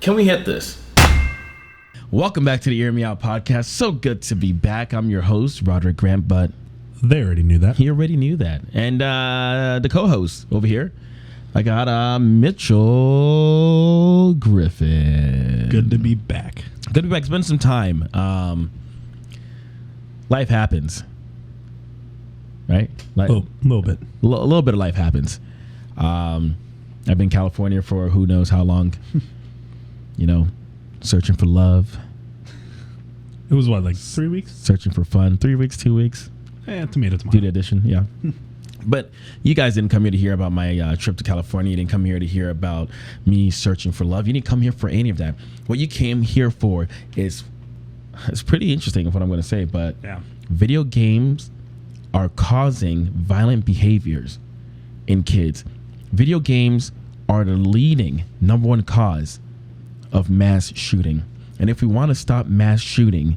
Can we hit this? Welcome back to the Hear Me Out podcast. So good to be back. I'm your host, Roderic Grant, but they already knew that. He already knew that. And the co-host over here, I got Mitchell Griffin. Good to be back. Good to be back. It's been some time. Life happens, right? A little bit. A little bit of life happens. I've been in California for who knows how long. You know, searching for love. It was what, like 3 weeks? Searching for fun. 3 weeks, 2 weeks. Tomato. Do the addition, yeah. But you guys didn't come here to hear about my trip to California. You didn't come here to hear about me searching for love. You didn't come here for any of that. What you came here for is, it's pretty interesting of what I'm going to say, but video games are causing violent behaviors in kids. Video games are the leading number one cause of mass shooting. And if we want to stop mass shooting,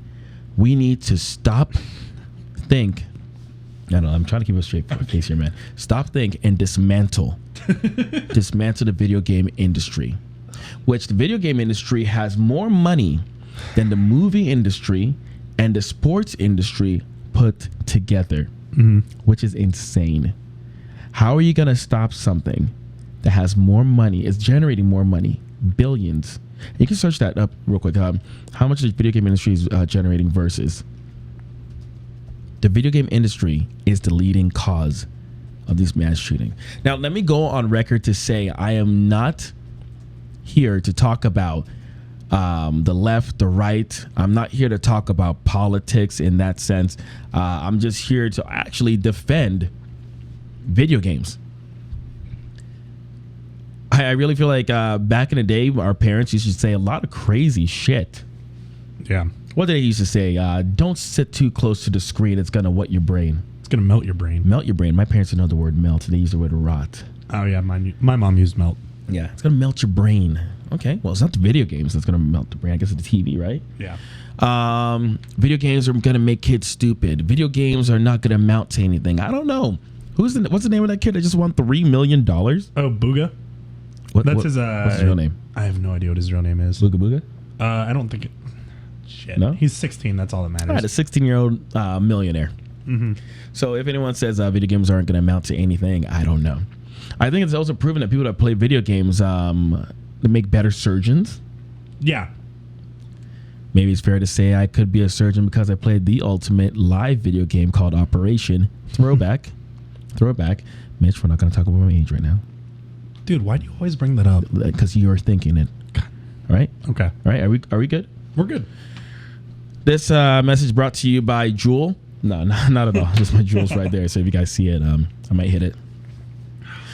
we need to stop, think. I don't know, I'm trying to keep a straight face here, man. Stop, think, and dismantle. Dismantle the video game industry. Which the video game industry has more money than the movie industry and the sports industry put together. Which is insane. How are you going to stop something that has more money, is generating more money, billions? You can search that up real quick. How much the video game industry is generating versus the video game industry is the leading cause of this mass shooting. Now, let me go on record to say I am not here to talk about the left, the right. I'm not here to talk about politics in that sense. I'm just here to actually defend video games. I really feel like back in the day, our parents used to say a lot of crazy shit. Yeah. What did they used to say? Don't sit too close to the screen. It's going to wet your brain. It's going to melt your brain. Melt your brain. My parents didn't know the word melt. They used the word rot. Oh, yeah. My mom used melt. Yeah. It's going to melt your brain. Okay. Well, it's not the video games that's going to melt the brain. I guess it's the TV, right? Yeah. Video games are going to make kids stupid. Video games are not going to amount to anything. I don't know. What's the name of that kid that just won $3 million? Oh, Booga. What's his real name? I have no idea what his real name is. Booga Booga? I don't think it. Shit. No? He's 16. That's all that matters. All right, a 16-year-old millionaire. So if anyone says video games aren't going to amount to anything, I don't know. I think it's also proven that people that play video games they make better surgeons. Yeah. Maybe it's fair to say I could be a surgeon because I played the ultimate live video game called Operation. Throwback. Mitch, we're not going to talk about my age right now. Dude, why do you always bring that up? Because you're thinking it. All right? Okay. All right, are we good? We're good. This message brought to you by Jewel. No, not at all. Just my Jewel's right there. So if you guys see it, I might hit it.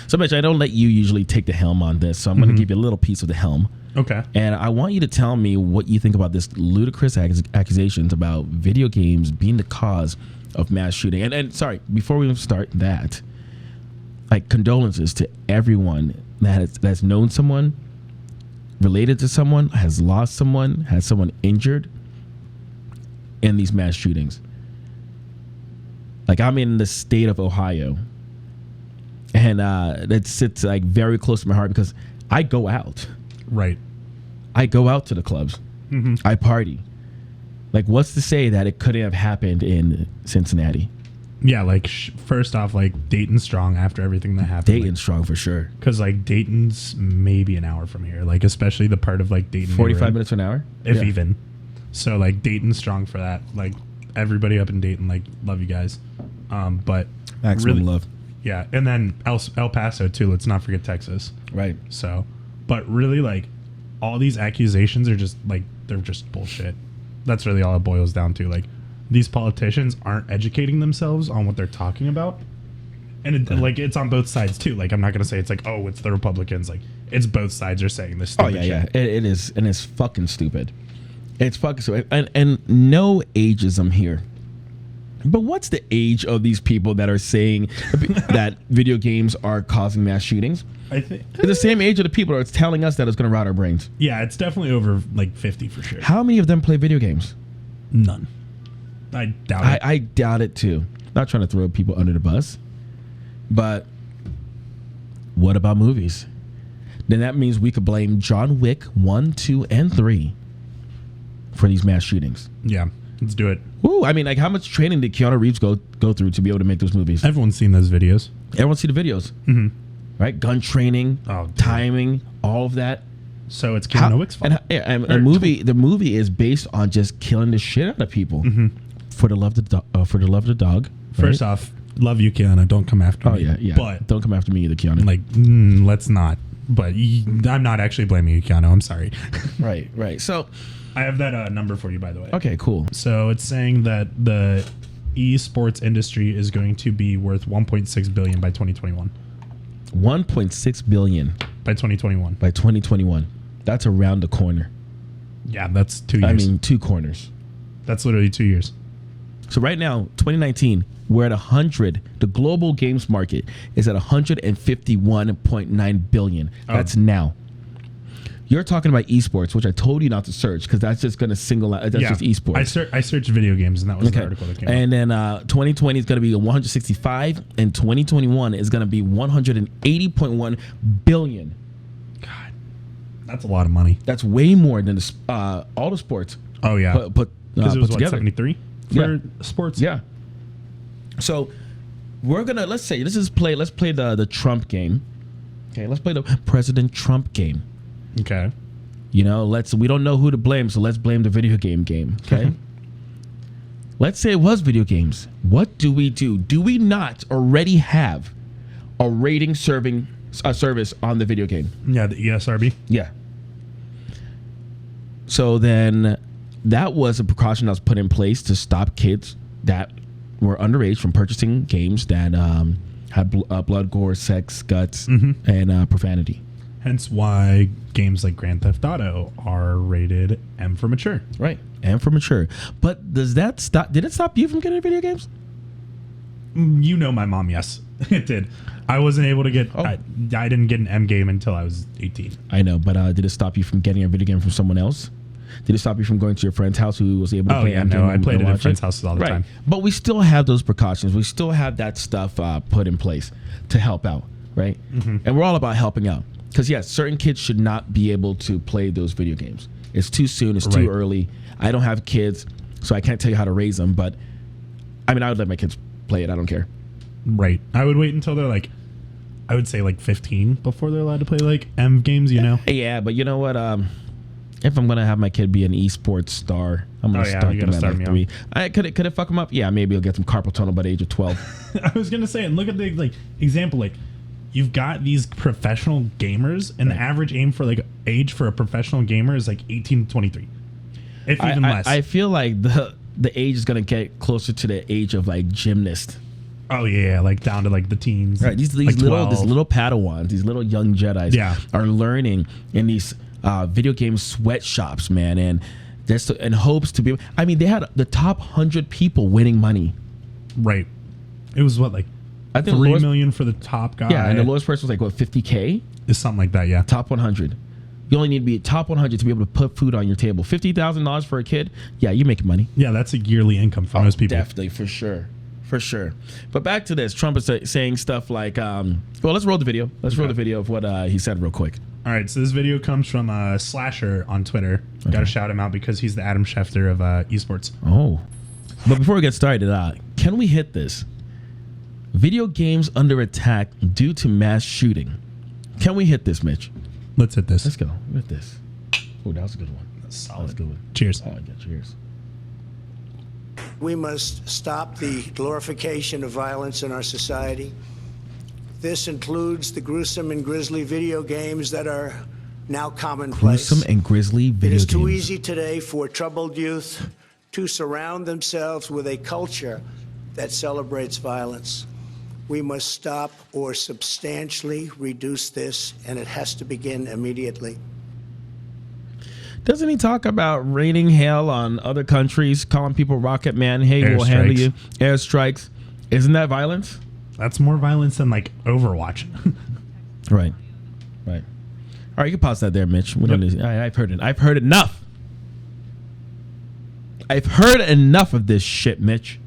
So, Mitch, I don't let you usually take the helm on this, so I'm going to give you a little piece of the helm. Okay. And I want you to tell me what you think about this ludicrous accusations about video games being the cause of mass shooting. And sorry, before we start that, like, condolences to everyone that's known someone, related to someone, has lost someone, has someone injured in these mass shootings. Like, I'm in the state of Ohio, and that sits like very close to my heart because I go out. Right. I go out to the clubs. I party. Like, what's to say that it couldn't have happened in Cincinnati? Yeah, like, first off, like, Dayton's strong after everything that happened. Dayton's strong for sure. Because, like, Dayton's maybe an hour from here. Like, especially the part of, like, Dayton. 45 minutes to an hour? If even. So, like, Dayton's strong for that. Like, everybody up in Dayton, like, love you guys. But maximum really, love. Yeah, and then El Paso, too. Let's not forget Texas. Right. So, but really, like, all these accusations are just, like, they're just bullshit. That's really all it boils down to. Like, these politicians aren't educating themselves on what they're talking about. And like, it's on both sides too. Like, I'm not going to say it's like, oh, it's the Republicans. Like, it's both sides are saying this stupid shit. It is. And it's fucking stupid. It's fucking stupid. And no ageism here. But what's the age of these people that are saying that video games are causing mass shootings? I think it's the same age of the people that are telling us that it's going to rot our brains. Yeah, it's definitely over like 50 for sure. How many of them play video games? None. I doubt it. I doubt it too. Not trying to throw people under the bus, but what about movies? then that means we could blame John Wick 1, 2, and 3 for these mass shootings. Yeah, let's do it. Ooh, I mean, like, how much training did Keanu Reeves go through to be able to make those movies? Everyone's seen those videos. Everyone see the videos, right? Gun training, timing, all of that. So it's Keanu Wick's fault. And the movie is based on just killing the shit out of people for the love of the dog. First off, love you, Keanu. Don't come after me. Oh yeah. But don't come after me either, Keanu. like, let's not. But I'm not actually blaming you, Keanu. I'm sorry. Right. So I have that number for you, by the way. okay, cool. So it's saying that the esports industry is going to be worth 1.6 billion by 2021. 1.6 billion By 2021. by 2021. That's around the corner. Yeah, that's 2 years. I mean, 2 corners. That's literally 2 years. So right now, 2019, we're at 100. The global games market is at 151.9 billion. That's now. You're talking about esports, which I told you not to search because that's just going to single out. That's just esports. I searched video games, and that was the article that came out. And then 2020 is going to be 165, and 2021 is going to be 180.1 billion. God, that's a lot of money. That's way more than all the sports. Oh yeah, Put because it was together. 73 for sports. Yeah. So we're gonna let's play the Trump game. Okay, let's play the President Trump game. Okay. You know, we don't know who to blame, so let's blame the video game. Okay. Let's say it was video games. What do we do? Do we not already have a rating service on the video game? Yeah, the ESRB. Yeah. So then that was a precaution that was put in place to stop kids that were underage from purchasing games that had blood, gore, sex, guts, and profanity. Hence why games like Grand Theft Auto are rated M for mature. Right. M for mature. But did it stop you from getting video games? You know my mom, yes. It did. I wasn't able to get... I didn't get an M game until I was 18. I know, but did it stop you from getting a video game from someone else? Did it stop you from going to your friend's house who was able to play M game? I played it at friends' houses all the time. But we still have those precautions. We still have that stuff put in place to help out, right? And we're all about helping out. Because, yes, certain kids should not be able to play those video games. It's too soon. It's too early. I don't have kids, so I can't tell you how to raise them. But, I mean, I would let my kids play it. I don't care. Right. I would wait until they're like, I would say like 15 before they're allowed to play like M games, you know? Yeah, but you know what? If I'm going to have my kid be an esports star, I'm going to start them at like 3. Could it fuck him up? Yeah, maybe he'll get some carpal tunnel by the age of 12. I was going to say, and look at the example, like, you've got these professional gamers, and the average age for a professional gamer is like 18 to 23, if even less. I feel like the age is gonna get closer to the age of like gymnast. Oh yeah, like down to like the teens. Right, these like little Padawans, these little young Jedis, are learning in these video game sweatshops, man, and there's in hopes to be. I mean, they had the top 100 people winning money. Right. It was what, like, I think 3 million for the top guy. Yeah, and the lowest person was like, what, 50K? It's something like that, yeah. Top 100. You only need to be top 100 to be able to put food on your table. $50,000 for a kid? Yeah, you're making money. Yeah, that's a yearly income for most people. Definitely, for sure. For sure. But back to this. Trump is saying stuff like, well, let's roll the video. Let's roll the video of what he said real quick. All right, so this video comes from Slasher on Twitter. Okay. Got to shout him out because he's the Adam Schefter of esports. Oh. But before we get started, can we hit this? Video games under attack due to mass shooting. Can we hit this, Mitch? Let's hit this. Let's go. Hit this. Oh, that was a good one. That's solid. That was a good one. Cheers. Oh, yeah, cheers. We must stop the glorification of violence in our society. This includes the gruesome and grisly video games that are now commonplace. Gruesome and grisly video games. It is too easy today for troubled youth to surround themselves with a culture that celebrates violence. We must stop or substantially reduce this, and it has to begin immediately. Doesn't he talk about raining hell on other countries, calling people Rocket Man, hey, we'll handle you, airstrikes? Isn't that violence? That's more violence than like Overwatch. Right. All right, you can pause that there, Mitch. I've heard it. I've heard enough. I've heard enough of this shit, Mitch.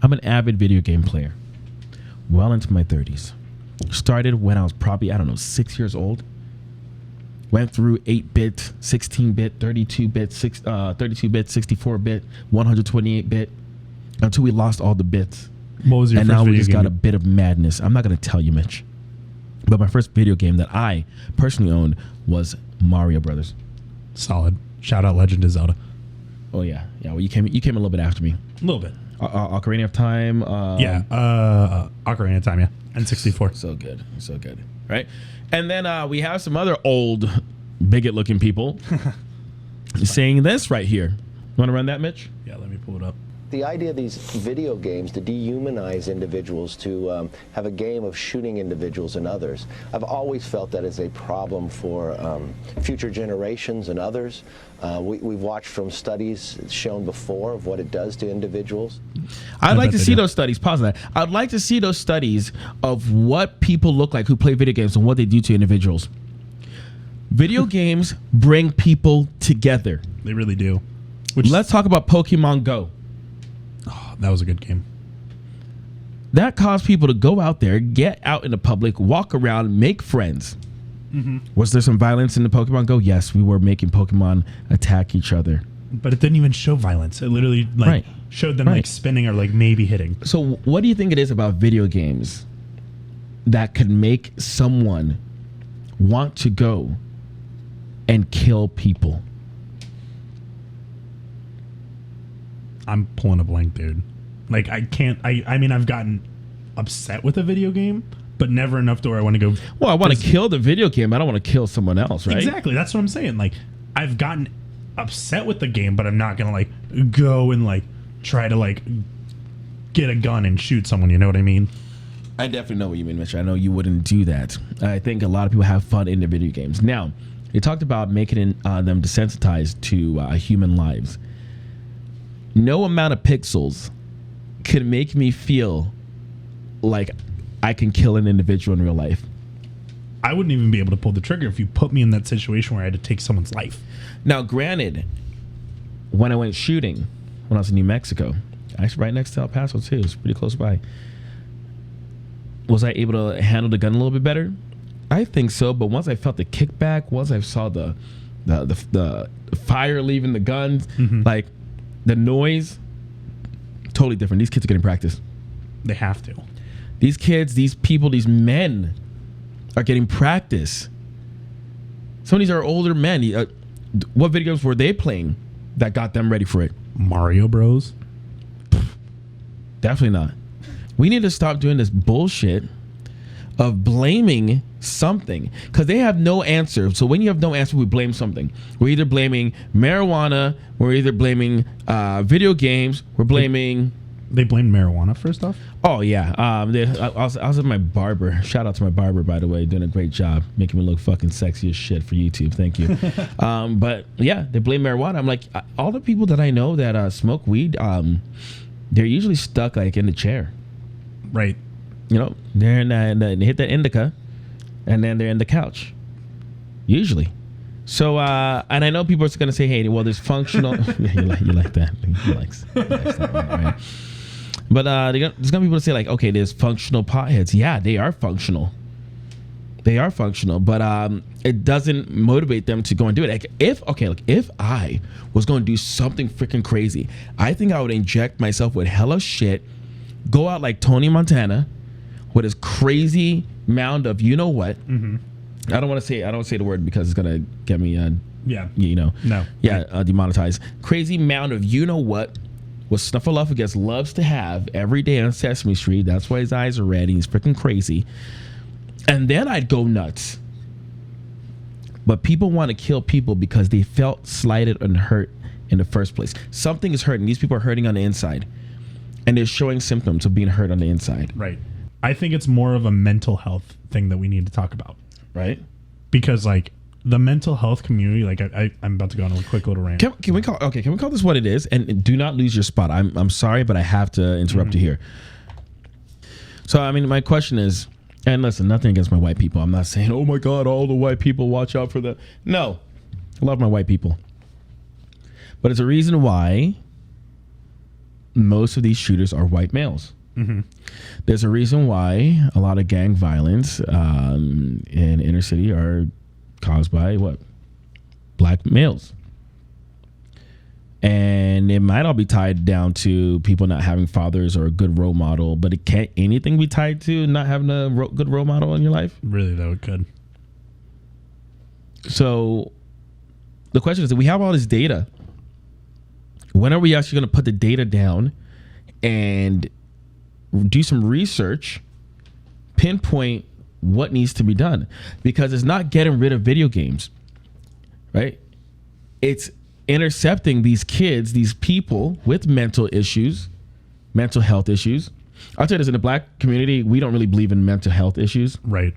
I'm an avid video game player, well into my 30s. Started when I was probably, I don't know, 6 years old. Went through 8-bit, 16-bit, 32-bit, 32-bit, 64-bit, 128-bit, until we lost all the bits. What was your and first now we video just game? got a bit of madness. I'm not going to tell you, Mitch. But my first video game that I personally owned was Mario Brothers. Solid. Shout out Legend of Zelda. Oh yeah, yeah. Well, you came a little bit after me. A little bit. Ocarina of Time. Ocarina of Time, yeah. And 64. So good, so good. Right, and then we have some other old bigot-looking people saying this right here. You want to run that, Mitch? Yeah, let me pull it up. The idea of these video games to dehumanize individuals, to have a game of shooting individuals and others, I've always felt that is a problem for future generations and others. We've watched from studies shown before of what it does to individuals. I'd like to see those studies. Pause that. I'd like to see those studies of what people look like who play video games and what they do to individuals. Video games bring people together. They really do. Let's talk about Pokemon Go. Oh, that was a good game. That caused people to go out there, get out in the public, walk around, make friends. Mm-hmm. Was there some violence in the Pokemon Go? Yes, we were making Pokemon attack each other. But it didn't even show violence. It literally showed them like spinning or like maybe hitting. So what do you think it is about video games that could make someone want to go and kill people? I'm pulling a blank, dude. Like, I can't. I mean, I've gotten upset with a video game, but never enough to where I want to go. Well, I want to kill the video game. I don't want to kill someone else, right? Exactly. That's what I'm saying. Like, I've gotten upset with the game, but I'm not gonna like go and like try to like get a gun and shoot someone. You know what I mean? I definitely know what you mean, Mitch. I know you wouldn't do that. I think a lot of people have fun in the video games. Now, you talked about making them desensitized to human lives. No amount of pixels could make me feel like I can kill an individual in real life. I wouldn't even be able to pull the trigger if you put me in that situation where I had to take someone's life. Now, granted, when I went shooting, when I was in New Mexico, actually right next to El Paso too, it's pretty close by. Was I able to handle the gun a little bit better? I think so, but once I felt the kickback, once I saw the fire leaving the gun, like the noise, totally different. These kids are getting practice. They have to. These kids, these people, these men are getting practice. Some of these are older men. What video games were they playing that got them ready for it? Mario Bros. Definitely not. We need to stop doing this bullshit of blaming something because they have no answer. So when you have no answer, we blame something. We're either blaming marijuana, we're either blaming video games, we're blaming. They blamed marijuana first off? Oh yeah. I was at my barber. Shout out to my barber, by the way, doing a great job, making me look fucking sexy as shit for YouTube. Thank you. But yeah, they blame marijuana. I'm like, all the people that I know that smoke weed, they're usually stuck like in the chair. Right. You know, they're in they hit that indica, and then they're in the couch, usually. So, and I know people are going to say, "Hey, well, there's functional." you like that? He likes that one, right? But there's going to be people to say like, "Okay, there's functional potheads." Yeah, they are functional. They are functional, but it doesn't motivate them to go and do it. Like if I was going to do something freaking crazy, I think I would inject myself with hella shit, go out like Tony Montana with his crazy mound of you know what. Mm-hmm. I don't want to say the word because it's gonna get me demonetized. Crazy mound of you know what Snuffleupagus loves to have every day on Sesame Street. That's why his eyes are red. He's freaking crazy. And then I'd go nuts. But people want to kill people because they felt slighted and hurt in the first place. Something is hurting. These people are hurting on the inside. And they're showing symptoms of being hurt on the inside. Right. I think it's more of a mental health thing that we need to talk about. Right. Because like the mental health community, like I'm about to go on a quick little rant. Can we call this what it is? And do not lose your spot. I'm sorry, but I have to interrupt you here. So, I mean, my question is, and listen, nothing against my white people. I'm not saying, oh my God, all the white people, watch out for that. No, I love my white people. But it's a reason why most of these shooters are white males. There's a reason why a lot of gang violence in inner city are caused by what? Black males. And it might all be tied down to people not having fathers or a good role model, but it can't anything be tied to not having a good role model in your life? Really, though, it could. So the question is, we have all this data. When are we actually going to put the data down and do some research, pinpoint what needs to be done? Because it's not getting rid of video games, right? It's intercepting these kids, these people with mental issues, mental health issues. I'll tell you this, in the black community, we don't really believe in mental health issues. Right.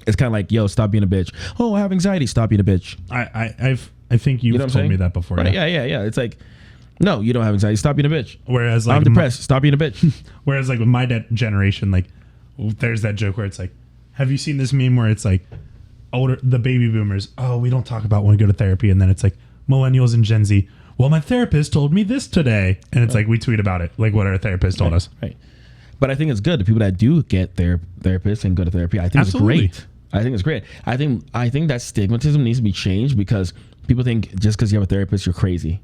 It's kind of like, yo, stop being a bitch. Oh, I have anxiety. Stop being a bitch. I think you've told me that before. Right? Yeah. It's like, no, you don't have anxiety. Stop being a bitch. Whereas like I'm depressed. Stop being a bitch. Whereas like with my generation, like there's that joke where it's like, have you seen this meme where it's like the baby boomers, oh, we don't talk about when we go to therapy, and then it's like millennials and Gen Z, well, my therapist told me this today, and it's like we tweet about it, like what our therapist told us. Right. But I think it's good. The people that do get their therapists and go to therapy, I think Absolutely. it's great. I think it's great. I think that stigmatism needs to be changed, because people think just because you have a therapist, you're crazy.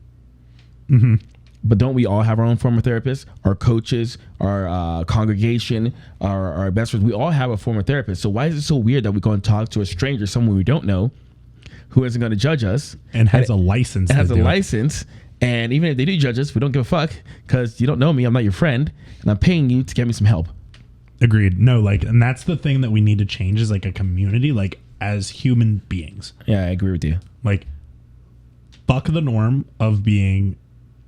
Mm-hmm. But don't we all have our own form of therapist? Our coaches, our congregation, our best friends, we all have a form of therapist. So why is it so weird that we go and talk to a stranger, someone we don't know, who isn't going to judge us and has a license? And even if they do judge us, we don't give a fuck, because you don't know me. I'm not your friend, and I'm paying you to get me some help. Agreed. No, like, and that's the thing that we need to change is like a community, like as human beings. Yeah, I agree with you. Like, fuck the norm of being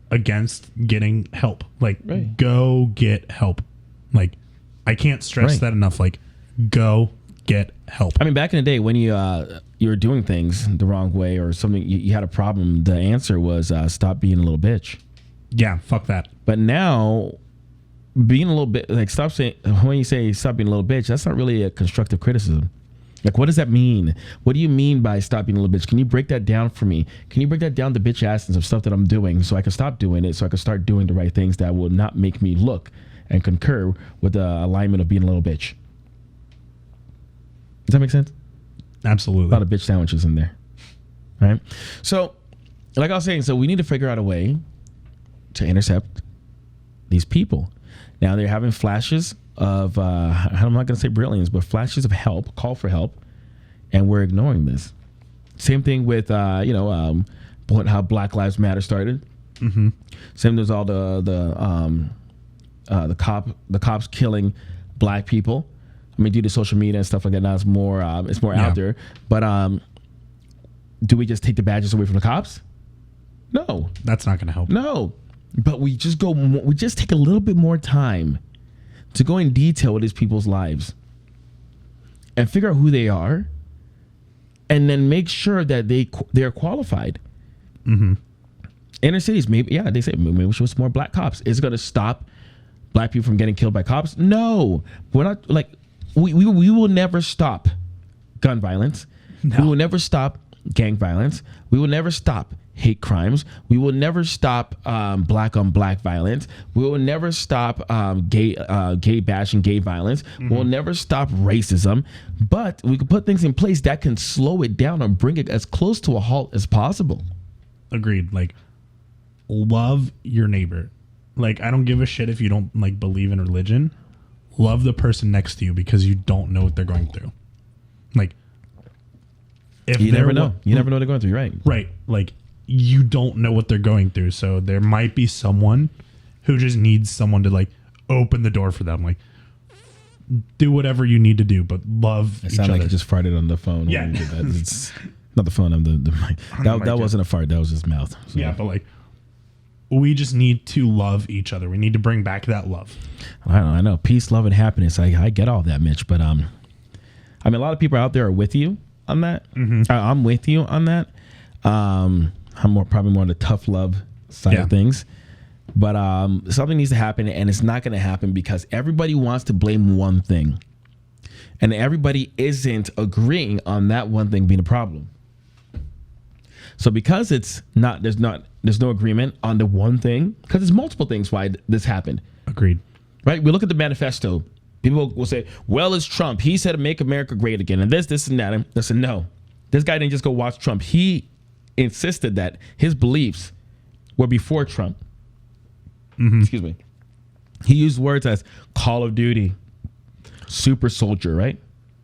against getting help. Like, right. Go get help. Like, I can't stress that enough. Like, go get help. I mean, back in the day when you were doing things the wrong way or something, you had a problem, the answer was stop being a little bitch. Yeah, fuck that. But now, being a little bit, like, stop saying, when you say stop being a little bitch, that's not really a constructive criticism. Like, what does that mean? What do you mean by stop being a little bitch? Can you break that down for me? Can you break that down to bitch assness of stuff that I'm doing so I can stop doing it, so I can start doing the right things that will not make me look and concur with the alignment of being a little bitch? Does that make sense? Absolutely. A lot of bitch sandwiches in there. Right? So, like I was saying, so we need to figure out a way to intercept these people. Now they're having flashes of, I'm not going to say brilliance, but flashes of help, call for help, and we're ignoring this. Same thing with, how Black Lives Matter started. Mm-hmm. Same as all the cops killing black people. I mean, due to social media and stuff like that, now it's more out there. But do we just take the badges away from the cops? No, that's not going to help. No, but we just take a little bit more time to go in detail with these people's lives and figure out who they are, and then make sure that they're qualified. Mm-hmm. Inner cities, maybe, they say maybe we should have more black cops. Is it going to stop black people from getting killed by cops? No, we're not. Like, we will never stop gun violence. No. We will never stop gang violence. We will never stop hate crimes. We will never stop black on black violence. We will never stop gay bashing, gay violence. Mm-hmm. We'll never stop racism. But we can put things in place that can slow it down and bring it as close to a halt as possible. Agreed. Like, love your neighbor. Like, I don't give a shit if you don't like believe in religion. Love the person next to you, because you don't know what they're going through. Like, if you never know. You never know what they're going through, right? Right. Like, you don't know what they're going through. So there might be someone who just needs someone to like open the door for them. Like, do whatever you need to do, but love each other. It sounded like you just farted on the phone. Yeah. When you did that. It's not the phone, the mic. That wasn't a fart. That was his mouth. So. Yeah, but like, we just need to love each other. We need to bring back that love. I know. Peace, love, and happiness. I get all that, Mitch. But I mean, a lot of people out there are with you on that. Mm-hmm. I'm with you on that. I'm probably more on the tough love side of things. But something needs to happen, and it's not going to happen because everybody wants to blame one thing, and everybody isn't agreeing on that one thing being a problem. So because there's no agreement on the one thing, because there's multiple things why this happened. Agreed. right? We look at the manifesto. People will say, well, it's Trump. He said make America great again. And this, and that. And listen, no. This guy didn't just go watch Trump. He insisted that his beliefs were before Trump. Excuse me. He used words as Call of Duty, super soldier, right?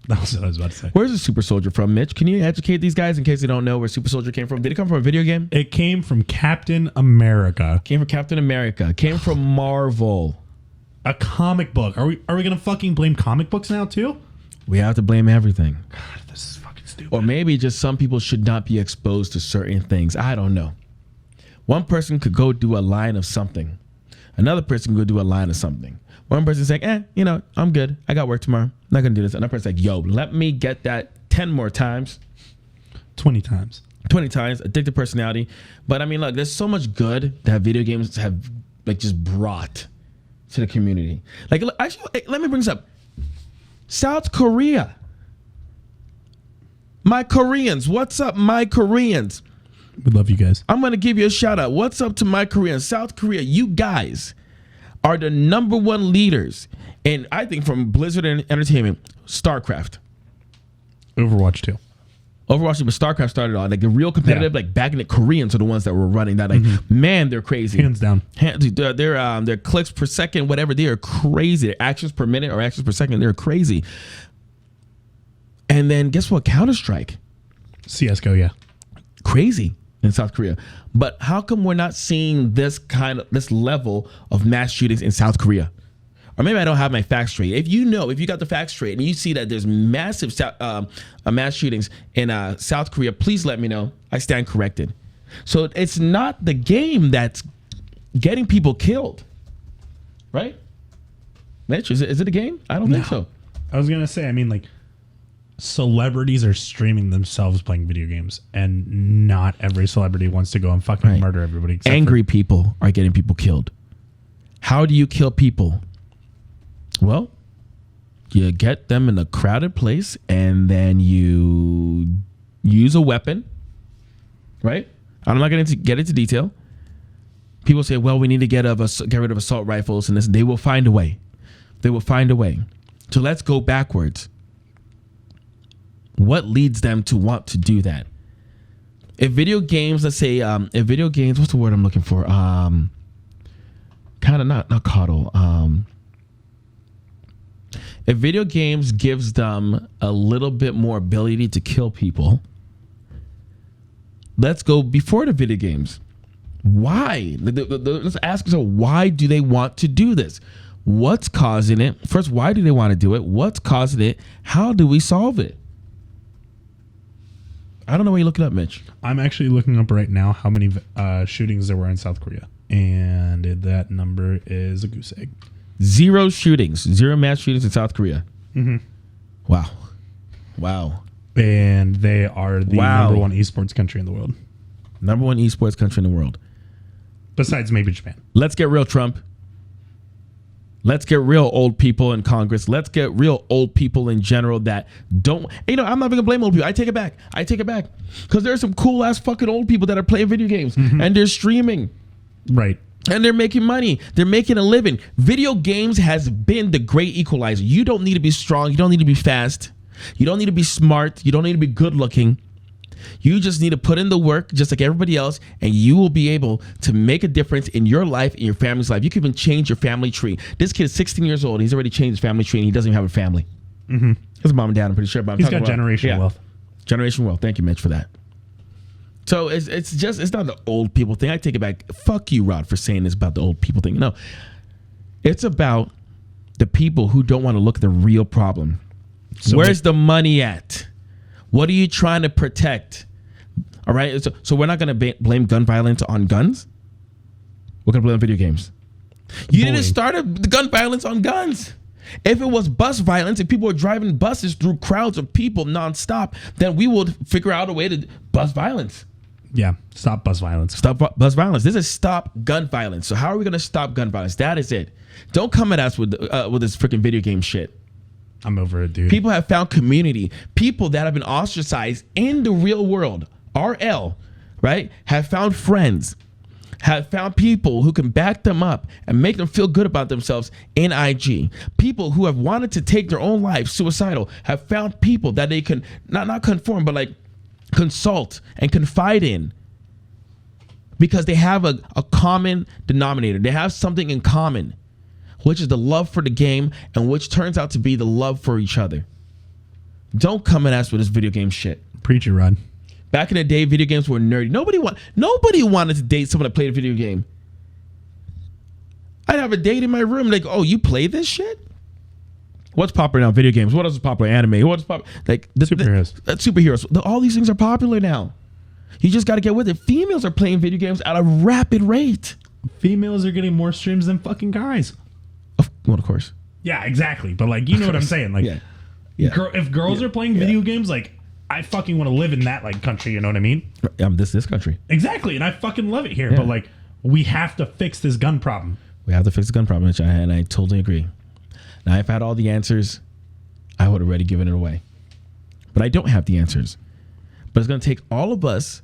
That's what I was about to say. Where's the super soldier from, Mitch? Can you educate these guys in case they don't know where super soldier came from? Did it come from a video game? It came from Captain America. Came from Captain America. Came from Marvel. A comic book. Are we gonna fucking blame comic books now too? We have to blame everything. God, this is fucking stupid. Or maybe just some people should not be exposed to certain things. I don't know. One person could go do a line of something. Another person could go do a line of something. One person's like, I'm good. I got work tomorrow. I'm not going to do this. Another person's like, yo, let me get that 10 more times. 20 times. 20 times. Addictive personality. But I mean, look, there's so much good that video games have like just brought to the community. Like, actually, let me bring this up. South Korea. My Koreans. What's up, my Koreans? We love you guys. I'm going to give you a shout out. What's up to my Koreans? South Korea, you guys are the number one leaders. And I think from Blizzard Entertainment, StarCraft. Overwatch 2. Overwatch, but StarCraft started on like the real competitive, like back in the Koreans are the ones that were running that. Like, man, they're crazy. Hands down. Their clicks per second, whatever, they are crazy. Their actions per minute or actions per second, they're crazy. And then guess what? Counter-Strike. CSGO, yeah. Crazy in South Korea. But how come we're not seeing this level of mass shootings in South Korea? Or maybe I don't have my facts straight. If you got the facts straight and you see that there's massive mass shootings in South Korea, please let me know. I stand corrected. So it's not the game that's getting people killed, right? Mitch, is it a game? I don't think so. I was going to say, I mean, like, celebrities are streaming themselves playing video games, and not every celebrity wants to go and fucking murder everybody. Angry people are getting people killed. How do you kill people? Well, you get them in a crowded place and then you use a weapon, right? I'm not going to get into detail. People say, well, we need to get rid of assault rifles and this. They will find a way. They will find a way. So let's go backwards. What leads them to want to do that? If video games, let's say, what's the word I'm looking for? Kind of not coddle. If video games gives them a little bit more ability to kill people, let's go before the video games. Why? Let's ask ourselves, why do they want to do this? What's causing it? First, why do they want to do it? What's causing it? How do we solve it? I don't know where you look it up, Mitch. I'm actually looking up right now how many shootings there were in South Korea. And that number is a goose egg. 0 shootings. 0 mass shootings in South Korea. Mm-hmm. Wow. And they are the number one esports country in the world. Number one esports country in the world. Besides maybe Japan. Let's get real, Trump. Let's get real, old people in Congress. Let's get real, old people in general that don't. I'm not even gonna blame old people. I take it back. Because there's some cool ass fucking old people that are playing video games and they're streaming. Right. And they're making money. They're making a living. Video games has been the great equalizer. You don't need to be strong. You don't need to be fast. You don't need to be smart. You don't need to be good looking. You just need to put in the work just like everybody else, and you will be able to make a difference in your life, in your family's life. You can even change your family tree. This kid is 16 years old. He's already changed his family tree, and he doesn't even have a family. His mom and dad, I'm pretty sure. But he's got generational wealth. Generational wealth. Thank you, Mitch, for that. So it's not the old people thing. I take it back. Fuck you, Rod, for saying this about the old people thing. No, it's about the people who don't want to look at the real problem. So where's the money at? What are you trying to protect? All right. So we're not going to blame gun violence on guns. We're going to blame video games. You didn't start the gun violence on guns. If it was bus violence, if people were driving buses through crowds of people nonstop, then we would figure out a way to bus violence. Yeah. Stop bus violence. Stop bus violence. This is stop gun violence. So how are we going to stop gun violence? That is it. Don't come at us with this freaking video game shit. I'm over it, dude. People have found community. People that have been ostracized in the real world, RL, right, have found friends. have found people who can back them up and make them feel good about themselves in IG. People who have wanted to take their own life, suicidal, have found people that they can not conform, but like consult and confide in, because they have a common denominator. They have something in common, which is the love for the game, and which turns out to be the love for each other. Don't come and ask for this video game shit. Preach it, Rod. Back in the day, video games were nerdy. Nobody wanted to date someone that played a video game. I'd have a date in my room, like, oh, you play this shit? What's popular now? Video games. What else is popular? Anime. What's popular? Like Superheroes. Superheroes. All these things are popular now. You just got to get with it. Females are playing video games at a rapid rate. Females are getting more streams than fucking guys. Well, of course. Yeah, exactly. But like, you know what I'm saying? Like, Yeah. if girls are playing video games, like, I fucking want to live in that like country. You know what I mean? This country. Exactly, and I fucking love it here. Yeah. But like, we have to fix this gun problem. We have to fix the gun problem, and I totally agree. Now, if I had all the answers, I would have already given it away. But I don't have the answers. But it's going to take all of us,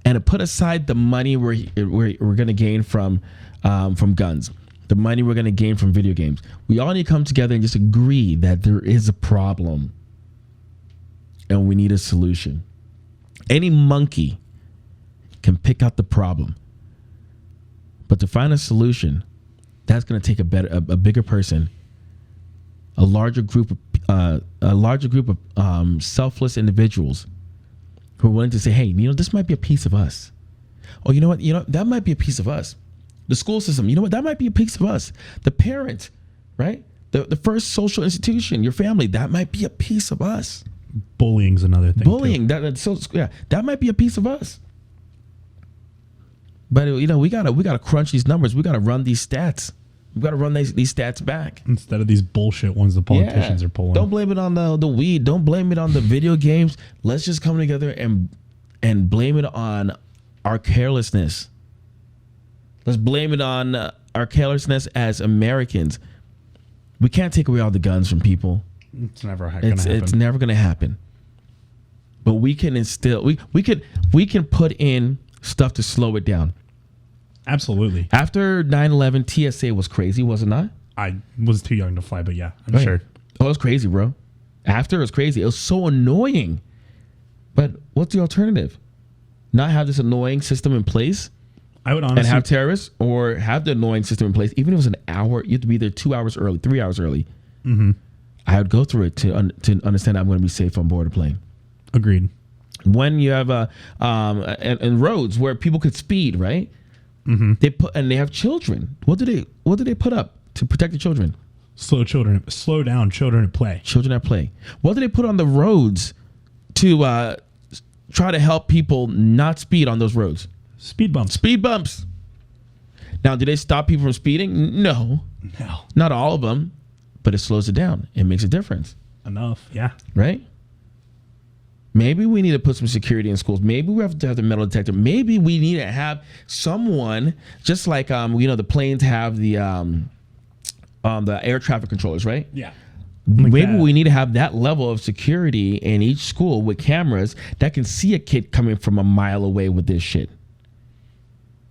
and to put aside the money we're going to gain from guns, the money we're going to gain from video games. We all need to come together and just agree that there is a problem, and we need a solution. Any monkey can pick out the problem, but to find a solution, that's going to take a bigger person, a larger group of selfless individuals who are willing to say, hey, this might be a piece of us. Oh, you know what? That might be a piece of us. The school system, you know what? That might be a piece of us. The parent, right? The first social institution, your family, that might be a piece of us. Bullying's another thing. Bullying, that might be a piece of us. But we gotta crunch these numbers. We gotta run these stats. We gotta run these stats back Instead of these bullshit ones the politicians are pulling. Don't blame it on the weed. Don't blame it on the video games. Let's just come together and blame it on our carelessness. Let's blame it on our carelessness as Americans. We can't take away all the guns from people. It's never going to happen. It's never going to happen. But we can instill. We can put in stuff to slow it down. Absolutely. After 9/11, TSA was crazy, was it not? I was too young to fly, but yeah, I'm sure. Oh, it was crazy, bro. After, it was crazy. It was so annoying. But what's the alternative? Not have this annoying system in place? I would honestly... And have terrorists, or have the annoying system in place. Even if it was an hour, you have to be there 2 hours early, 3 hours early. Mm-hmm. I would go through it to understand I'm going to be safe on board a plane. Agreed. When you have and roads where people could speed, right? Mm-hmm. They have children. What do they put up to protect the children? Slow down children at play. Children at play. What do they put on the roads to try to help people not speed on those roads? Speed bumps. Speed bumps. Now, do they stop people from speeding? No. Not all of them, but it slows it down. It makes a difference. Enough. Yeah. Right? Maybe we need to put some security in schools. Maybe we have to have the metal detector. Maybe we need to have someone, just like the planes have the air traffic controllers, right? Yeah. Maybe we need to have that level of security in each school with cameras that can see a kid coming from a mile away with this shit.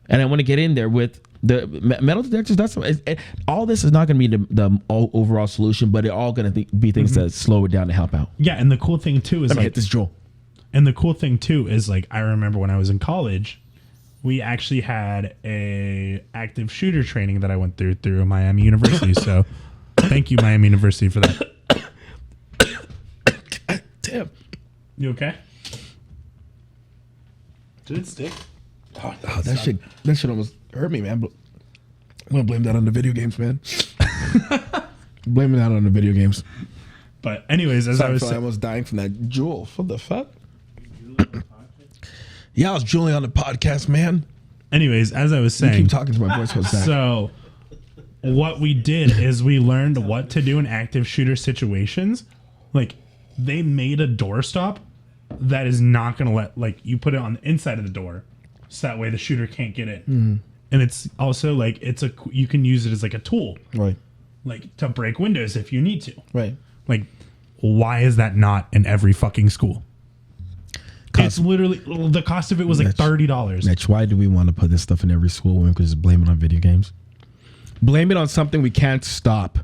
And I want to get in there with the metal detectors. All this is not going to be the overall solution, but it's all going to be things that slow it down to help out. Yeah, and the cool thing too is Let me hit this, Joel. And the cool thing too is, like, I remember when I was in college, we actually had a active shooter training that I went through Miami University. So, thank you, Miami University, for that. God damn. You okay? Did it stick? Oh, that shit almost hurt me, man. But I'm gonna blame that on the video games, man. Blaming that on the video games. But anyways, as I was saying, almost dying from that Jewel. What the fuck? Yeah, I was Julie on the podcast, man. Anyways, as I was saying, you keep talking to my voice goes back. So what we did is we learned what to do in active shooter situations. Like, they made a doorstop that is not going to let, like, you put it on the inside of the door so that way the shooter can't get in. Mm-hmm. And it's also like, you can use it as like a tool, Right. like to break windows if you need to. Right. Like, why is that not in every fucking school? It's literally the cost of it was like $30. Mitch, why do we want to put this stuff in every school when we could just blame it on video games? Blame it on something we can't stop.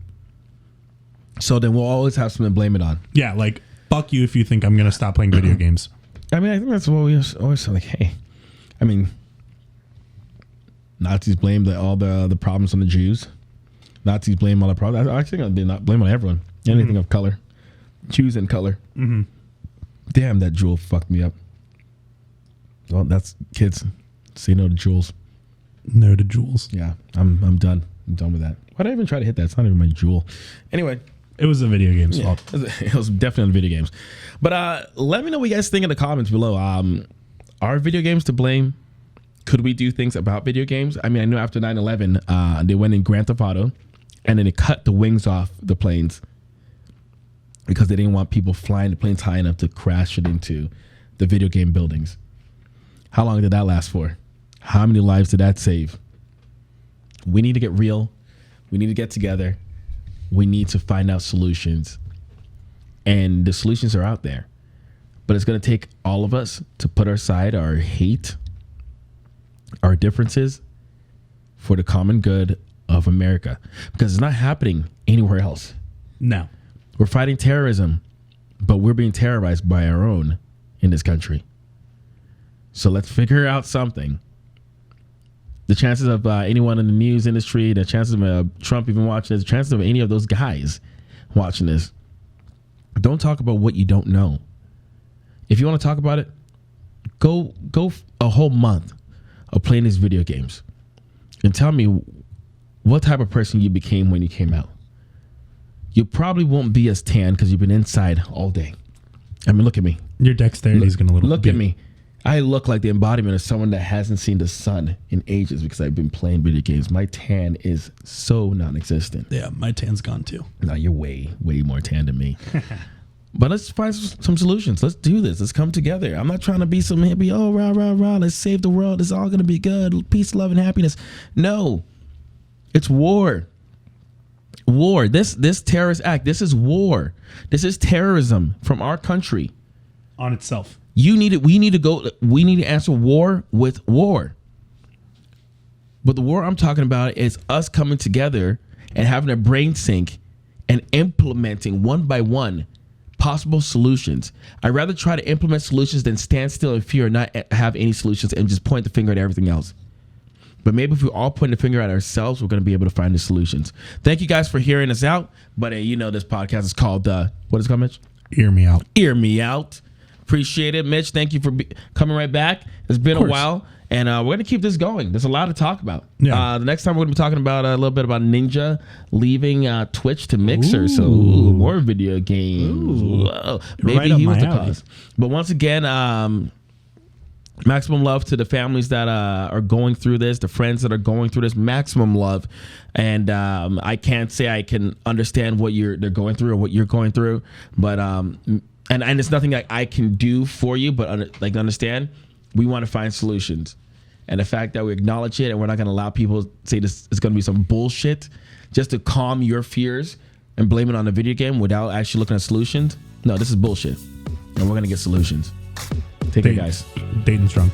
So then we'll always have something to blame it on. Yeah, like fuck you if you think I'm gonna stop playing video games. I mean, I think that's what we always say. Like, hey, I mean, Nazis blame all the problems on the Jews. Nazis blame all the problems. I think they not blame on everyone. Anything of color, Jews in color. Mm-hmm. Damn, that jewel fucked me up. Well, that's kids. Say no to jewels. No to jewels. Yeah, I'm done. I'm done with that. Why did I even try to hit that? It's not even my jewel. Anyway, it was a video game's fault. It was definitely on video games. But let me know what you guys think in the comments below. Are video games to blame? Could we do things about video games? I mean, I know after 9/11, they went in Grand Theft Auto, and then they cut the wings off the planes because they didn't want people flying the planes high enough to crash it into the video game buildings. How long did that last for? How many lives did that save? We need to get real. We need to get together. We need to find out solutions. And the solutions are out there. But it's going to take all of us to put aside our hate, our differences for the common good of America. Because it's not happening anywhere else. No. We're fighting terrorism, but we're being terrorized by our own in this country. So let's figure out something. The chances of anyone in the news industry, the chances of Trump even watching this, the chances of any of those guys watching this, don't talk about what you don't know. If you want to talk about it, go a whole month of playing these video games and tell me what type of person you became when you came out. You probably won't be as tan because you've been inside all day. I mean, look at me. Your dexterity is going to look at me. I look like the embodiment of someone that hasn't seen the sun in ages because I've been playing video games. My tan is so non-existent. Yeah, my tan's gone too. No, you're way more tan than me. But let's find some solutions. Let's do this. Let's come together. I'm not trying to be some hippie. Oh, rah, rah, rah. Let's save the world. It's all going to be good. Peace, love, and happiness. No, it's war. War. This terrorist act. This is war. This is terrorism from our country. On itself. We need to answer war with war. But the war I'm talking about is us coming together and having a brain sink and implementing one by one possible solutions. I'd rather try to implement solutions than stand still in fear and not have any solutions and just point the finger at everything else. But maybe if we all point the finger at ourselves, we're going to be able to find the solutions. Thank you guys for hearing us out. But this podcast is called, what is it called, Mitch? Ear Me Out. Ear Me Out. Appreciate it, Mitch. Thank you for coming right back. It's been a while, and we're going to keep this going. There's a lot to talk about. Yeah. The next time we're going to be talking about a little bit about Ninja leaving Twitch to Mixer. Ooh. So more video games. Maybe right he was the cause. But once again, maximum love to the families that are going through this, the friends that are going through this. Maximum love, and I can't say I can understand what they're going through or what you're going through, but and it's nothing that I can do for you, but understand, we want to find solutions. And the fact that we acknowledge it and we're not going to allow people to say this is going to be some bullshit just to calm your fears and blame it on the video game without actually looking at solutions. No, this is bullshit. And we're going to get solutions. Take care, guys. Dayton strong.